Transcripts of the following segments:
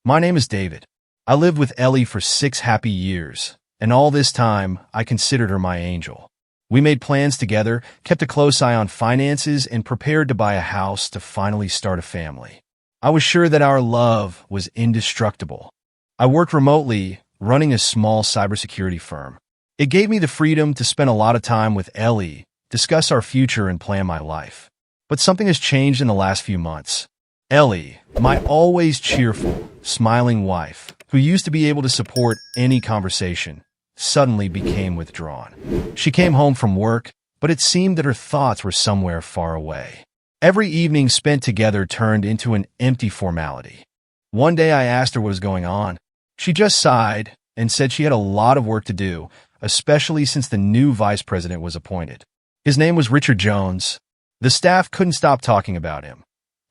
My name is David. I lived with Ellie for 6 happy years, and all this time, I considered her my angel. We made plans together, kept a close eye on finances, and prepared to buy a house to finally start a family. I was sure that our love was indestructible. I worked remotely, running a small cybersecurity firm. It gave me the freedom to spend a lot of time with Ellie, discuss our future, and plan my life. But something has changed in the last few months. Ellie, my always cheerful, smiling wife, who used to be able to support any conversation, suddenly became withdrawn. She came home from work, but it seemed that her thoughts were somewhere far away. Every evening spent together turned into an empty formality. One day I asked her what was going on. She just sighed and said she had a lot of work to do, especially since the new vice president was appointed. His name was Richard Jones. The staff couldn't stop talking about him.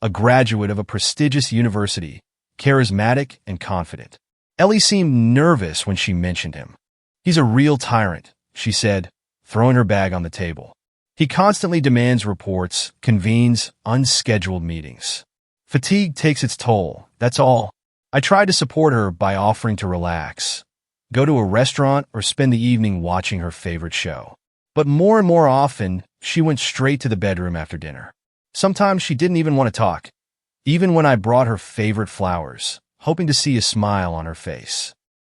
A graduate of a prestigious university, charismatic and confident. Ellie seemed nervous when she mentioned him. "He's a real tyrant," she said, throwing her bag on the table. "He constantly demands reports, convenes unscheduled meetings. Fatigue takes its toll, that's all." I tried to support her by offering to relax, go to a restaurant, or spend the evening watching her favorite show. But more and more often, she went straight to the bedroom after dinner. Sometimes she didn't even want to talk, even when I brought her favorite flowers, hoping to see a smile on her face.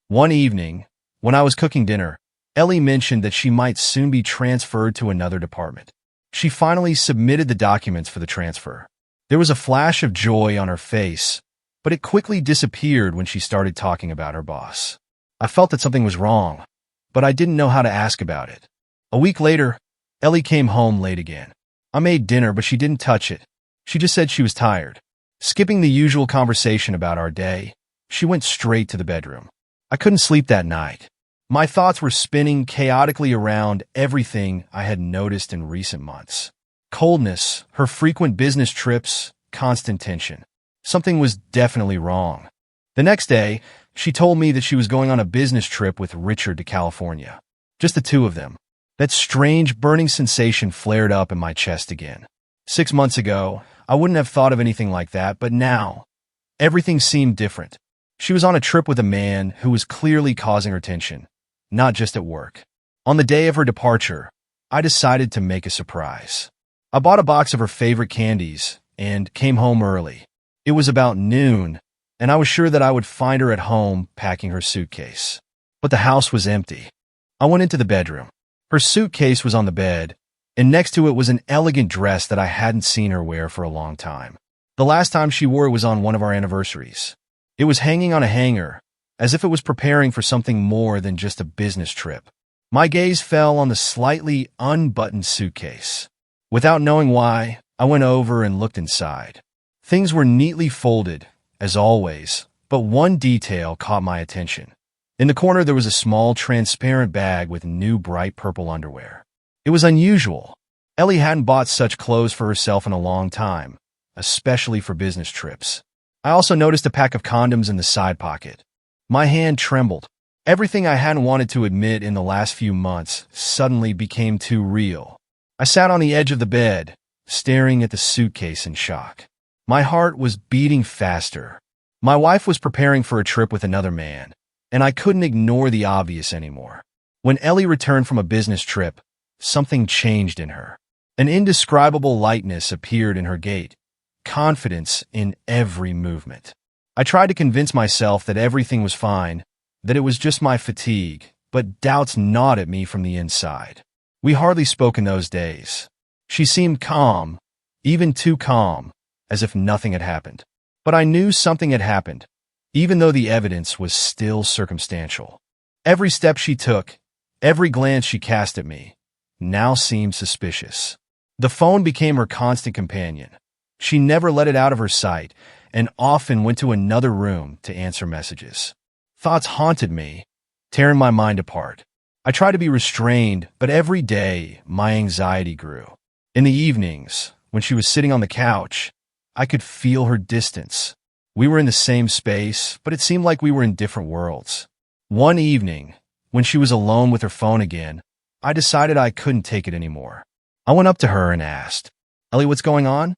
One evening, when I was cooking dinner, Ellie mentioned that she might soon be transferred to another department. She finally submitted the documents for the transfer. There was a flash of joy on her face, but it quickly disappeared when she started talking about her boss. I felt that something was wrong, but I didn't know how to ask about it. A week later, Ellie came home late again. I made dinner, but she didn't touch it. She just said she was tired. Skipping the usual conversation about our day, she went straight to the bedroom. I couldn't sleep that night. My thoughts were spinning chaotically around everything I had noticed in recent months. Coldness, her frequent business trips, constant tension. Something was definitely wrong. The next day, she told me that she was going on a business trip with Richard to California. Just the two of them. That strange burning sensation flared up in my chest again. 6 months ago, I wouldn't have thought of anything like that, but now, everything seemed different. She was on a trip with a man who was clearly causing her tension, not just at work. On the day of her departure, I decided to make a surprise. I bought a box of her favorite candies and came home early. It was about noon, and I was sure that I would find her at home packing her suitcase. But the house was empty. I went into the bedroom. Her suitcase was on the bed, and next to it was an elegant dress that I hadn't seen her wear for a long time. The last time she wore it was on one of our anniversaries. It was hanging on a hanger, as if it was preparing for something more than just a business trip. My gaze fell on the slightly unbuttoned suitcase. Without knowing why, I went over and looked inside. Things were neatly folded, as always, but one detail caught my attention. In the corner, there was a small, transparent bag with new bright purple underwear. It was unusual. Ellie hadn't bought such clothes for herself in a long time, especially for business trips. I also noticed a pack of condoms in the side pocket. My hand trembled. Everything I hadn't wanted to admit in the last few months suddenly became too real. I sat on the edge of the bed, staring at the suitcase in shock. My heart was beating faster. My wife was preparing for a trip with another man, and I couldn't ignore the obvious anymore. When Ellie returned from a business trip, something changed in her. An indescribable lightness appeared in her gait, confidence in every movement. I tried to convince myself that everything was fine, that it was just my fatigue, but doubts gnawed at me from the inside. We hardly spoke in those days. She seemed calm, even too calm, as if nothing had happened. But I knew something had happened, even though the evidence was still circumstantial. Every step she took, every glance she cast at me, now seemed suspicious. The phone became her constant companion. She never let it out of her sight, and often went to another room to answer messages. Thoughts haunted me, tearing my mind apart. I tried to be restrained, but every day my anxiety grew. In the evenings, when she was sitting on the couch, I could feel her distance. We were in the same space, but it seemed like we were in different worlds. One evening, when she was alone with her phone again, I decided I couldn't take it anymore. I went up to her and asked, "Ellie, what's going on?"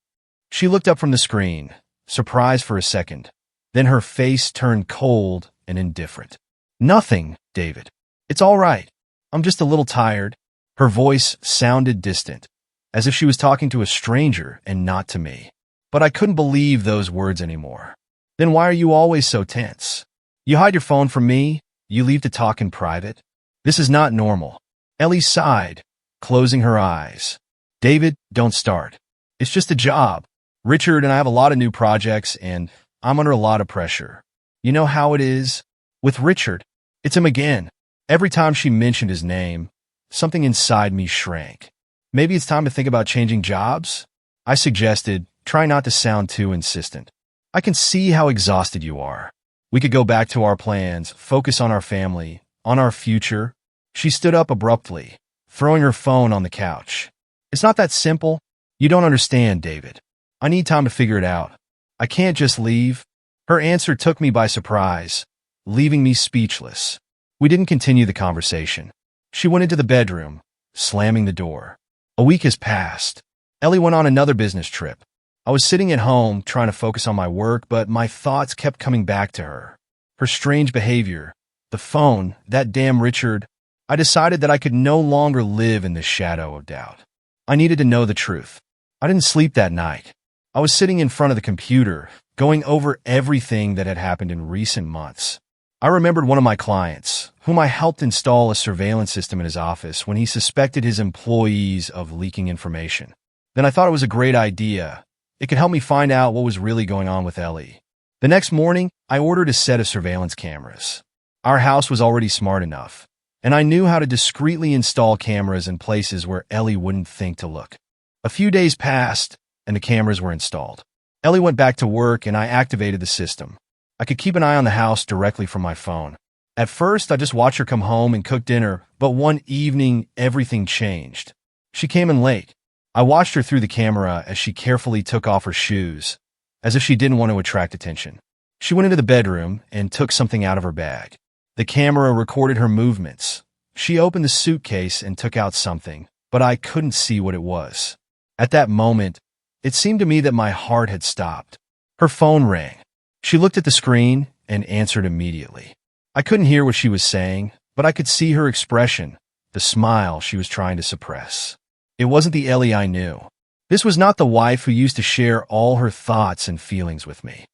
She looked up from the screen, surprised for a second, Then her face turned cold and indifferent. "Nothing, David. It's all right. I'm just a little tired." Her voice sounded distant, as if she was talking to a stranger and not to me. But I couldn't believe those words anymore. "Then why are you always so tense? You hide your phone from me? You leave to talk in private? This is not normal." Ellie sighed, closing her eyes. "David, don't start. It's just a job. Richard and I have a lot of new projects, and I'm under a lot of pressure. You know how it is? With Richard, it's him again." Every time she mentioned his name, something inside me shrank. "Maybe it's time to think about changing jobs?" I suggested, trying not to sound too insistent. "I can see how exhausted you are. We could go back to our plans, focus on our family, on our future." She stood up abruptly, throwing her phone on the couch. "It's not that simple. You don't understand, David. I need time to figure it out. I can't just leave." Her answer took me by surprise, leaving me speechless. We didn't continue the conversation. She went into the bedroom, slamming the door. A week has passed. Ellie went on another business trip. I was sitting at home trying to focus on my work, but my thoughts kept coming back to her. Her strange behavior, the phone, that damn Richard. I decided that I could no longer live in the shadow of doubt. I needed to know the truth. I didn't sleep that night. I was sitting in front of the computer, going over everything that had happened in recent months. I remembered one of my clients, whom I helped install a surveillance system in his office when he suspected his employees of leaking information. Then I thought it was a great idea. It could help me find out what was really going on with Ellie. The next morning, I ordered a set of surveillance cameras. Our house was already smart enough, and I knew how to discreetly install cameras in places where Ellie wouldn't think to look. A few days passed, and the cameras were installed. Ellie went back to work, and I activated the system. I could keep an eye on the house directly from my phone. At first, I just watched her come home and cook dinner, but one evening, everything changed. She came in late. I watched her through the camera as she carefully took off her shoes, as if she didn't want to attract attention. She went into the bedroom and took something out of her bag. The camera recorded her movements. She opened the suitcase and took out something, but I couldn't see what it was. At that moment, it seemed to me that my heart had stopped. Her phone rang. She looked at the screen and answered immediately. I couldn't hear what she was saying, but I could see her expression, the smile she was trying to suppress. It wasn't the Ellie I knew. This was not the wife who used to share all her thoughts and feelings with me.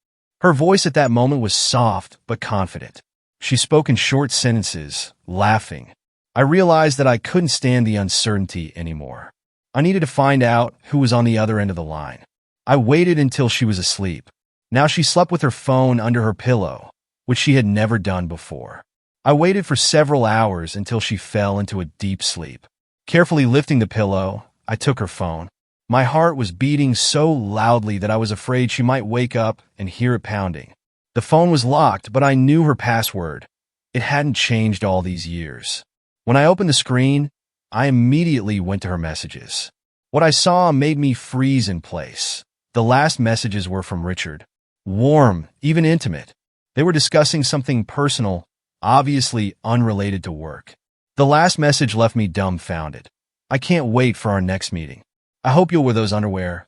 Her voice at that moment was soft but confident. She spoke in short sentences, laughing. I realized that I couldn't stand the uncertainty anymore. I needed to find out who was on the other end of the line. I waited until she was asleep. Now she slept with her phone under her pillow, which she had never done before. I waited for several hours until she fell into a deep sleep. Carefully lifting the pillow, I took her phone. My heart was beating so loudly that I was afraid she might wake up and hear it pounding. The phone was locked, but I knew her password. It hadn't changed all these years. When I opened the screen, I immediately went to her messages. What I saw made me freeze in place. The last messages were from Richard. Warm, even intimate. They were discussing something personal, obviously unrelated to work. The last message left me dumbfounded. "I can't wait for our next meeting. I hope you'll wear those underwear."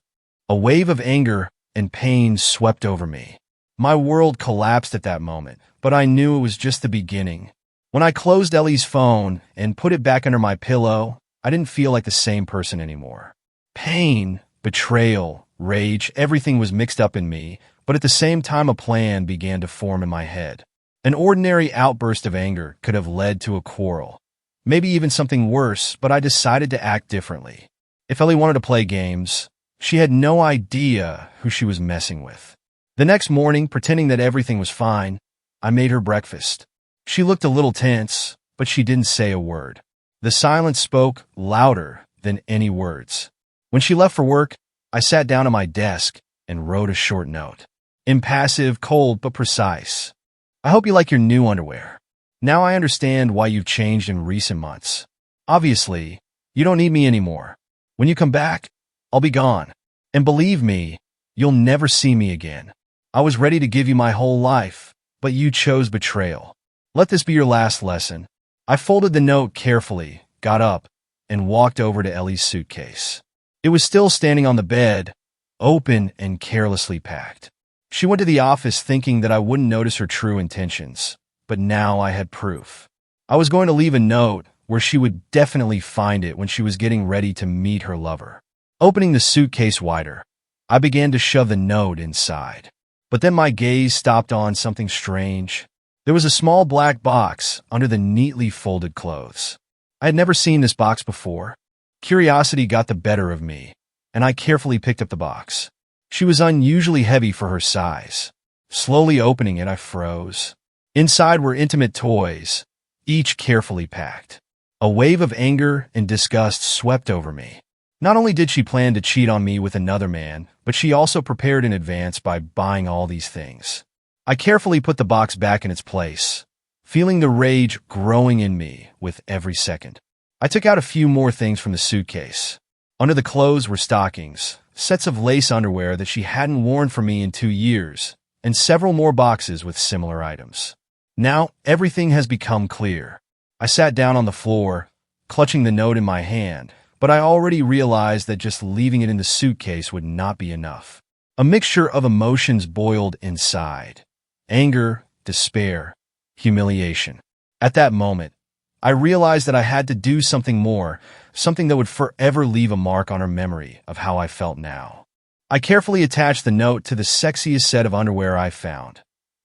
A wave of anger and pain swept over me. My world collapsed at that moment, but I knew it was just the beginning. When I closed Ellie's phone and put it back under my pillow, I didn't feel like the same person anymore. Pain, betrayal, rage, everything was mixed up in me, but at the same time a plan began to form in my head. An ordinary outburst of anger could have led to a quarrel. Maybe even something worse, but I decided to act differently. If Ellie wanted to play games, she had no idea who she was messing with. The next morning, pretending that everything was fine, I made her breakfast. She looked a little tense, but she didn't say a word. The silence spoke louder than any words. When she left for work, I sat down at my desk and wrote a short note. Impassive, cold, but precise. "I hope you like your new underwear. Now I understand why you've changed in recent months. Obviously, you don't need me anymore. When you come back, I'll be gone. And believe me, you'll never see me again. I was ready to give you my whole life, but you chose betrayal. Let this be your last lesson." I folded the note carefully, got up, and walked over to Ellie's suitcase. It was still standing on the bed, open and carelessly packed. She went to the office thinking that I wouldn't notice her true intentions, but now I had proof. I was going to leave a note where she would definitely find it when she was getting ready to meet her lover. Opening the suitcase wider, I began to shove the note inside. But then my gaze stopped on something strange. There was a small black box under the neatly folded clothes. I had never seen this box before. Curiosity got the better of me, and I carefully picked up the box. She was unusually heavy for her size. Slowly opening it, I froze. Inside were intimate toys, each carefully packed. A wave of anger and disgust swept over me. Not only did she plan to cheat on me with another man, but she also prepared in advance by buying all these things. I carefully put the box back in its place, feeling the rage growing in me with every second. I took out a few more things from the suitcase. Under the clothes were stockings, sets of lace underwear that she hadn't worn for me in 2 years, and several more boxes with similar items. Now, everything has become clear. I sat down on the floor, clutching the note in my hand, but I already realized that just leaving it in the suitcase would not be enough. A mixture of emotions boiled inside. Anger, despair, humiliation. At that moment, I realized that I had to do something more, something that would forever leave a mark on her memory of how I felt now. I carefully attached the note to the sexiest set of underwear I found,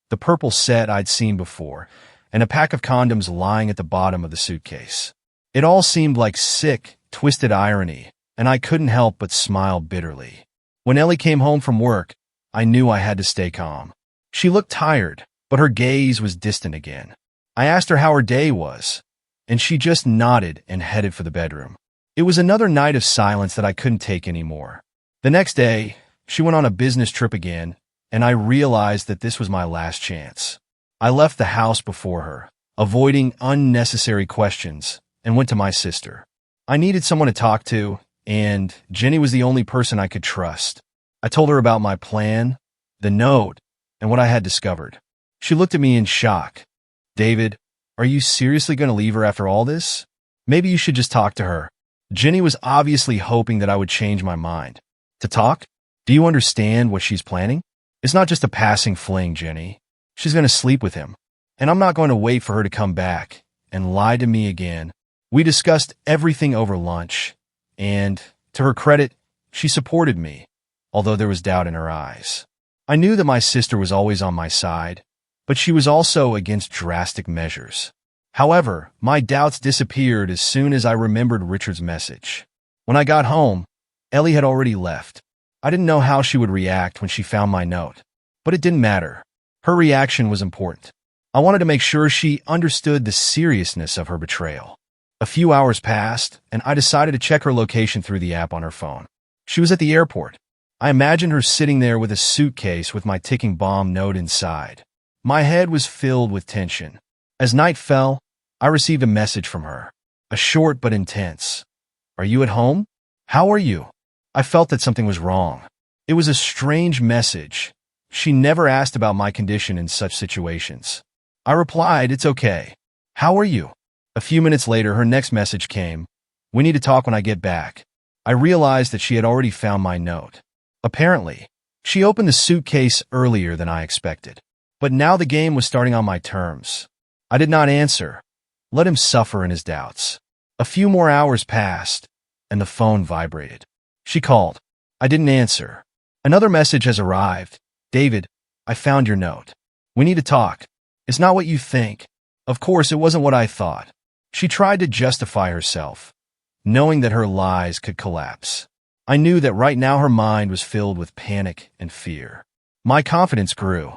the purple set I'd seen before, and a pack of condoms lying at the bottom of the suitcase. It all seemed like sick, twisted irony, and I couldn't help but smile bitterly. When Ellie came home from work, I knew I had to stay calm. She looked tired, but her gaze was distant again. I asked her how her day was, and she just nodded and headed for the bedroom. It was another night of silence that I couldn't take anymore. The next day, she went on a business trip again, and I realized that this was my last chance. I left the house before her, avoiding unnecessary questions, and went to my sister. I needed someone to talk to, and Jenny was the only person I could trust. I told her about my plan, the note, and what I had discovered. She looked at me in shock. "David, are you seriously going to leave her after all this? Maybe you should just talk to her." Jenny was obviously hoping that I would change my mind. "To talk? Do you understand what she's planning? It's not just a passing fling, Jenny. She's going to sleep with him, and I'm not going to wait for her to come back and lie to me again." We discussed everything over lunch, and, to her credit, she supported me, although there was doubt in her eyes. I knew that my sister was always on my side, but she was also against drastic measures. However, my doubts disappeared as soon as I remembered Richard's message. When I got home, Ellie had already left. I didn't know how she would react when she found my note, but it didn't matter. Her reaction was important. I wanted to make sure she understood the seriousness of her betrayal. A few hours passed, and I decided to check her location through the app on her phone. She was at the airport. I imagined her sitting there with a suitcase with my ticking bomb note inside. My head was filled with tension. As night fell, I received a message from her. A short but intense. "Are you at home? How are you?" I felt that something was wrong. It was a strange message. She never asked about my condition in such situations. I replied, "It's okay. How are you?" A few minutes later, her next message came. "We need to talk when I get back." I realized that she had already found my note. Apparently, she opened the suitcase earlier than I expected. But now the game was starting on my terms. I did not answer. Let him suffer in his doubts. A few more hours passed, and the phone vibrated. She called. I didn't answer. "Another message has arrived. David, I found your note. We need to talk. It's not what you think." Of course, it wasn't what I thought. She tried to justify herself, knowing that her lies could collapse. I knew that right now her mind was filled with panic and fear. My confidence grew.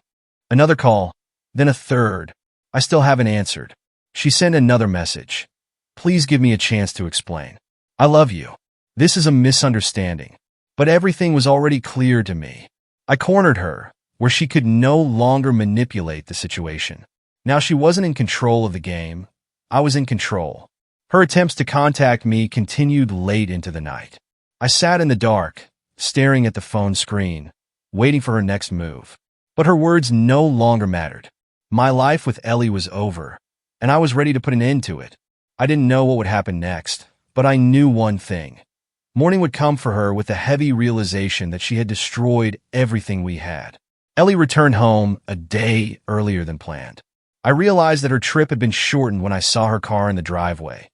Another call, then a third. I still haven't answered. She sent another message. "Please give me a chance to explain. I love you. This is a misunderstanding." But everything was already clear to me. I cornered her, where she could no longer manipulate the situation. Now she wasn't in control of the game. I was in control. Her attempts to contact me continued late into the night. I sat in the dark, staring at the phone screen, waiting for her next move. But her words no longer mattered. My life with Ellie was over, and I was ready to put an end to it. I didn't know what would happen next, but I knew one thing. Morning would come for her with the heavy realization that she had destroyed everything we had. Ellie returned home a day earlier than planned. I realized that her trip had been shortened when I saw her car in the driveway,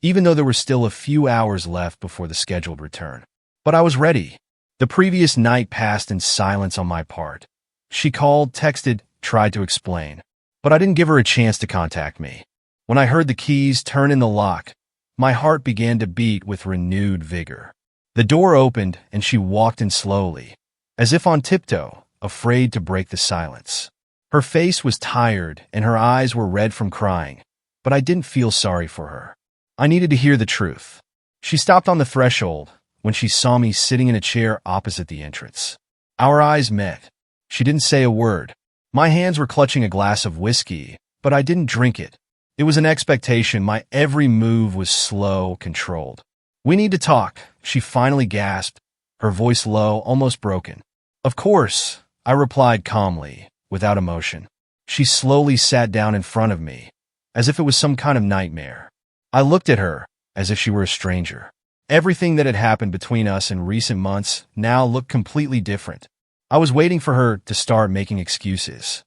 even though there were still a few hours left before the scheduled return. But I was ready. The previous night passed in silence on my part. She called, texted, tried to explain, but I didn't give her a chance to contact me. When I heard the keys turn in the lock, my heart began to beat with renewed vigor. The door opened and she walked in slowly, as if on tiptoe, afraid to break the silence. Her face was tired and her eyes were red from crying, but I didn't feel sorry for her. I needed to hear the truth. She stopped on the threshold when she saw me sitting in a chair opposite the entrance. Our eyes met. She didn't say a word. My hands were clutching a glass of whiskey, but I didn't drink it. It was an expectation. My every move was slow, controlled. "We need to talk," she finally gasped, her voice low, almost broken. "Of course," I replied calmly, without emotion. She slowly sat down in front of me, as if it was some kind of nightmare. I looked at her, as if she were a stranger. Everything that had happened between us in recent months now looked completely different. I was waiting for her to start making excuses.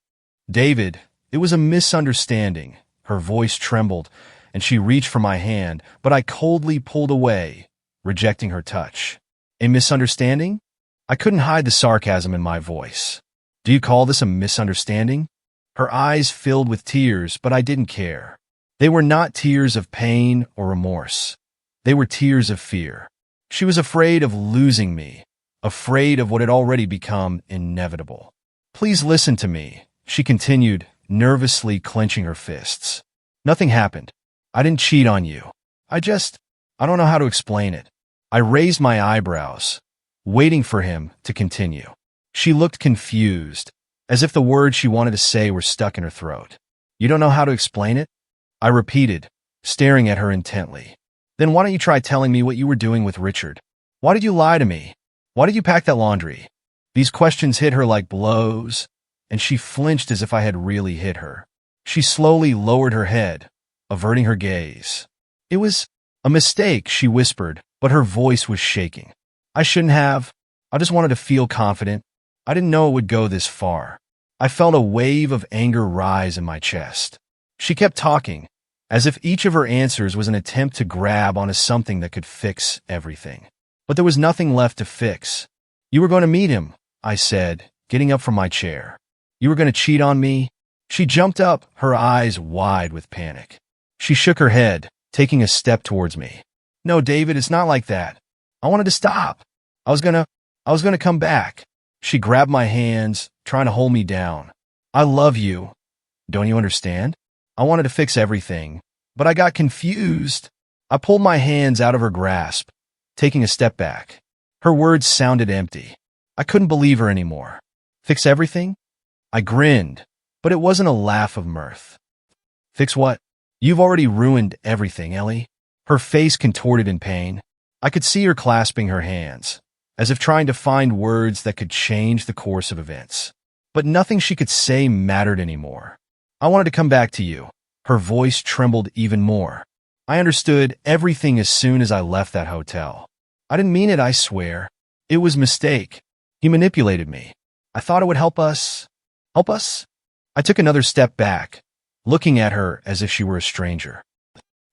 "David, it was a misunderstanding." Her voice trembled, and she reached for my hand, but I coldly pulled away, rejecting her touch. "A misunderstanding?" I couldn't hide the sarcasm in my voice. "Do you call this a misunderstanding?" Her eyes filled with tears, but I didn't care. They were not tears of pain or remorse. They were tears of fear. She was afraid of losing me, afraid of what had already become inevitable. "Please listen to me," she continued, nervously clenching her fists. "Nothing happened. I didn't cheat on you. I don't know how to explain it." I raised my eyebrows, waiting for him to continue. She looked confused, as if the words she wanted to say were stuck in her throat. "You don't know how to explain it?" I repeated, staring at her intently. "Then why don't you try telling me what you were doing with Richard? Why did you lie to me? Why did you pack that laundry?" These questions hit her like blows, and she flinched as if I had really hit her. She slowly lowered her head, averting her gaze. "It was a mistake," she whispered, but her voice was shaking. "I shouldn't have. I just wanted to feel confident. I didn't know it would go this far." I felt a wave of anger rise in my chest. She kept talking, as if each of her answers was an attempt to grab onto something that could fix everything. But there was nothing left to fix. "You were going to meet him," I said, getting up from my chair. "You were going to cheat on me?" She jumped up, her eyes wide with panic. She shook her head, taking a step towards me. "No, David, it's not like that. I wanted to stop. I was gonna come back." She grabbed my hands, trying to hold me down. "I love you. Don't you understand? I wanted to fix everything, but I got confused." I pulled my hands out of her grasp, taking a step back. Her words sounded empty. I couldn't believe her anymore. "Fix everything?" I grinned, but it wasn't a laugh of mirth. "Fix what? You've already ruined everything, Ellie." Her face contorted in pain. I could see her clasping her hands, as if trying to find words that could change the course of events. But nothing she could say mattered anymore. "I wanted to come back to you." Her voice trembled even more. "I understood everything as soon as I left that hotel. I didn't mean it, I swear. It was a mistake. He manipulated me. I thought it would help us. Help us?" I took another step back, looking at her as if she were a stranger.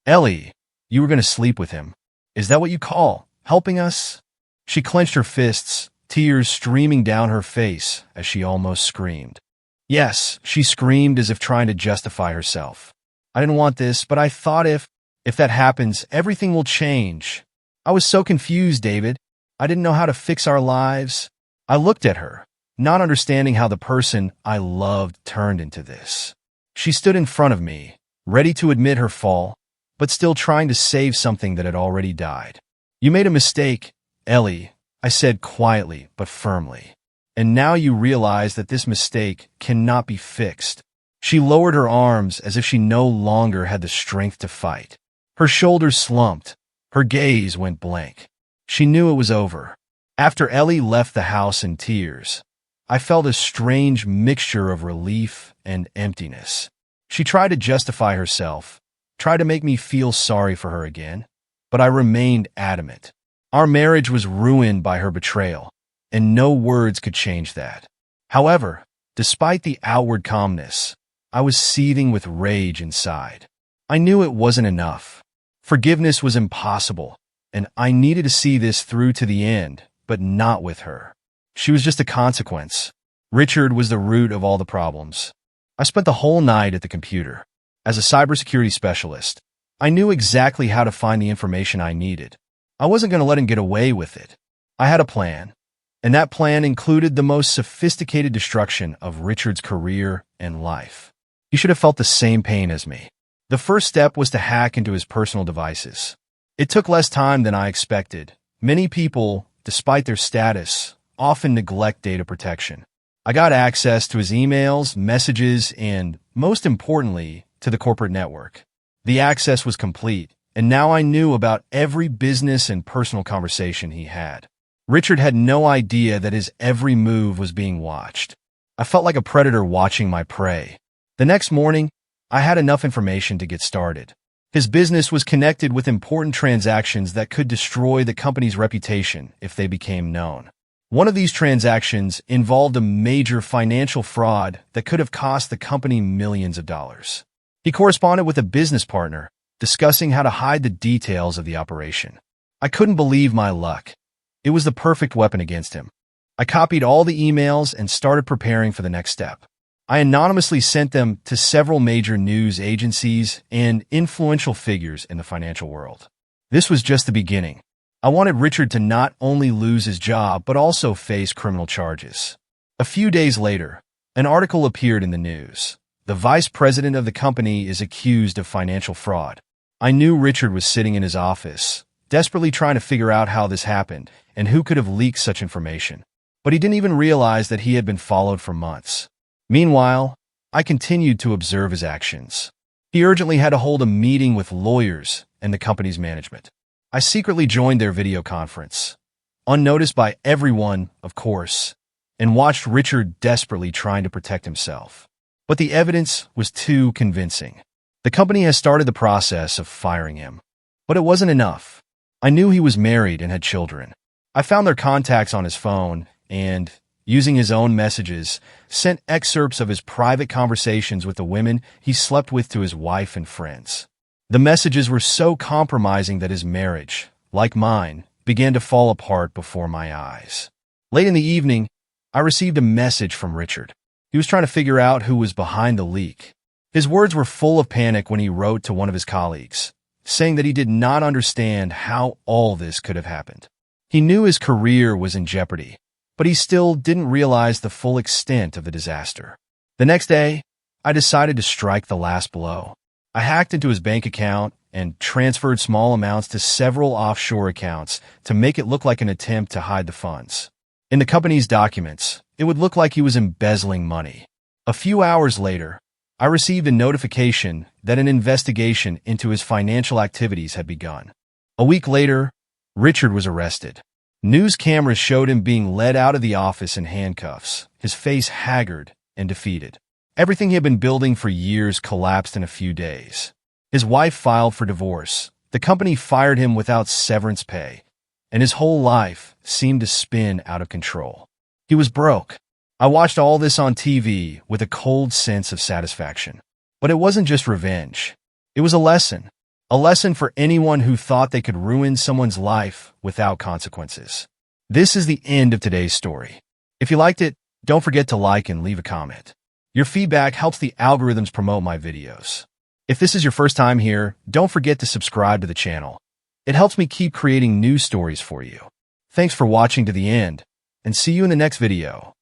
"Ellie, you were going to sleep with him. Is that what you call helping us?" She clenched her fists, tears streaming down her face as she almost screamed. "Yes," she screamed as if trying to justify herself. "I didn't want this, but I thought if that happens, everything will change." I was so confused, David. I didn't know how to fix our lives. I looked at her, not understanding how the person I loved turned into this. She stood in front of me, ready to admit her fall, but still trying to save something that had already died. "You made a mistake, Ellie," I said quietly but firmly. "And now you realize that this mistake cannot be fixed." She lowered her arms as if she no longer had the strength to fight. Her shoulders slumped. Her gaze went blank. She knew it was over. After Ellie left the house in tears, I felt a strange mixture of relief and emptiness. She tried to justify herself, tried to make me feel sorry for her again, but I remained adamant. Our marriage was ruined by her betrayal, and no words could change that. However, despite the outward calmness, I was seething with rage inside. I knew it wasn't enough. Forgiveness was impossible, and I needed to see this through to the end, but not with her. She was just a consequence. Richard was the root of all the problems. I spent the whole night at the computer. As a cybersecurity specialist, I knew exactly how to find the information I needed. I wasn't going to let him get away with it. I had a plan, and that plan included the most sophisticated destruction of Richard's career and life. He should have felt the same pain as me. The first step was to hack into his personal devices. It took less time than I expected. Many people, despite their status, often neglect data protection. I got access to his emails, messages, and, most importantly, to the corporate network. The access was complete, and now I knew about every business and personal conversation he had. Richard had no idea that his every move was being watched. I felt like a predator watching my prey. The next morning, I had enough information to get started. His business was connected with important transactions that could destroy the company's reputation if they became known. One of these transactions involved a major financial fraud that could have cost the company millions of dollars. He corresponded with a business partner, discussing how to hide the details of the operation. I couldn't believe my luck. It was the perfect weapon against him. I copied all the emails and started preparing for the next step. I anonymously sent them to several major news agencies and influential figures in the financial world. This was just the beginning. I wanted Richard to not only lose his job, but also face criminal charges. A few days later, an article appeared in the news. The vice president of the company is accused of financial fraud. I knew Richard was sitting in his office, desperately trying to figure out how this happened and who could have leaked such information. But he didn't even realize that he had been followed for months. Meanwhile, I continued to observe his actions. He urgently had to hold a meeting with lawyers and the company's management. I secretly joined their video conference, unnoticed by everyone, of course, and watched Richard desperately trying to protect himself. But the evidence was too convincing. The company has started the process of firing him. But it wasn't enough. I knew he was married and had children. I found their contacts on his phone and, using his own messages, sent excerpts of his private conversations with the women he slept with to his wife and friends. The messages were so compromising that his marriage, like mine, began to fall apart before my eyes. Late in the evening, I received a message from Richard. He was trying to figure out who was behind the leak. His words were full of panic when he wrote to one of his colleagues, saying that he did not understand how all this could have happened. He knew his career was in jeopardy, but he still didn't realize the full extent of the disaster. The next day, I decided to strike the last blow. I hacked into his bank account and transferred small amounts to several offshore accounts to make it look like an attempt to hide the funds. In the company's documents, it would look like he was embezzling money. A few hours later, I received a notification that an investigation into his financial activities had begun. A week later, Richard was arrested. News cameras showed him being led out of the office in handcuffs, his face haggard and defeated. Everything he had been building for years collapsed in a few days. His wife filed for divorce. The company fired him without severance pay, and his whole life seemed to spin out of control. He was broke. I watched all this on TV with a cold sense of satisfaction. But it wasn't just revenge. It was a lesson for anyone who thought they could ruin someone's life without consequences. This is the end of today's story. If you liked it, don't forget to like and leave a comment. Your feedback helps the algorithms promote my videos. If this is your first time here, don't forget to subscribe to the channel. It helps me keep creating new stories for you. Thanks for watching to the end, and see you in the next video.